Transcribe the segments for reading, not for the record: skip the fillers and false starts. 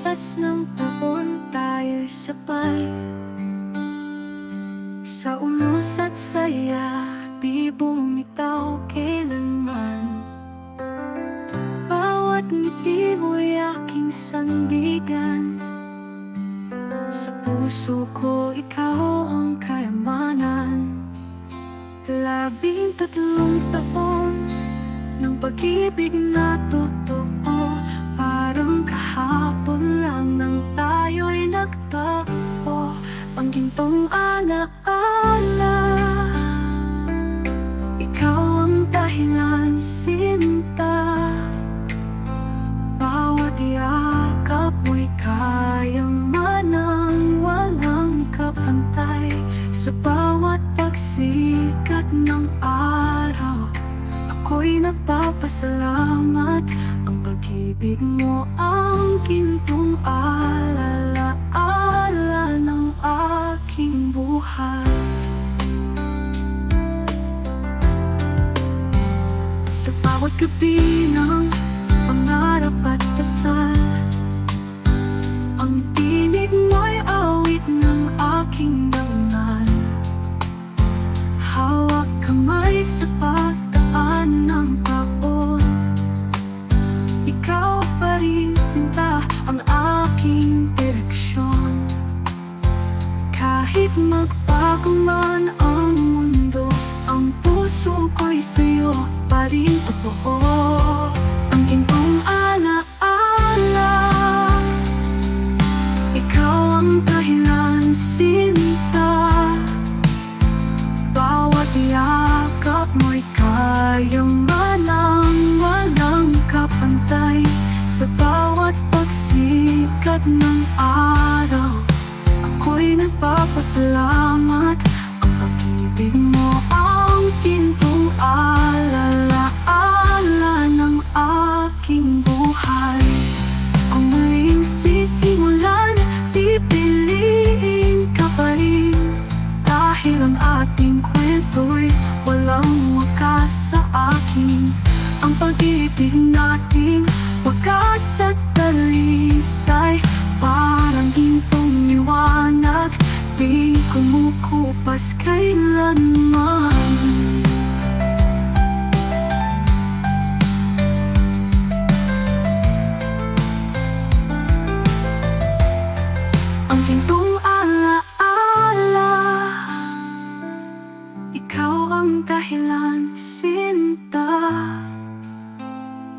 lipas ng taon tayo'y sabay. Sa unos at saya, di bumitaw kailanman. Bawat ngiti mo'y aking sandigan. Sa puso ko ikaw ang kayamanan. 13 taon ng pag-ibig na totoo, parang kahapon lang nang tayo'y nagtagpo. Ang gintong alaala, ikaw ang dahilan, sinta. Bawat yakap mo'y kayang manang walang kapantay. Sa bawat pagsikat ng araw, ako'y nagpapasalamat. Ang pag-ibig mo ang gintong alaala ng aking buhay. Sa bawat gabi ng pangarap at dasal, ang tinig mo'y awit ng aking dangal. Hawak kamay sa pagdaan ng taon, ikaw pa rin sinta ang aking direksyon. Kahit magbago man ang mundo, ang puso ko'y sa'yo pa rin totoo. Ang gintong alaala, ikaw ang dahilan, sinta. Bawat yakap mo'y kayang manang walang kapantay. Sa bawat pagsikat ng araw, ako'y nagpapasalamat. Ang pag-ibig mo ang gintong alaala ng aking buhay. Kung muling sisimulan, pipiliin ka pa rin. Dahil ang ating kwento'y walang wakas sa akin. Ang pag-ibig natin wakas at dalisay, parang gintong liwanag, di kumukupas kailanman. Ang gintong alaala, ikaw ang dahilan, sinta.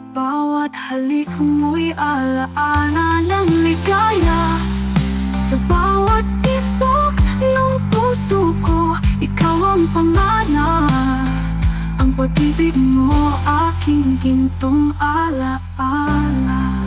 Bawat halik mo'y alaala ng ligaya. Sa bawat tibok ng puso ko, ikaw ang pangana. Ang pag-ibig mo aking gintong alaala.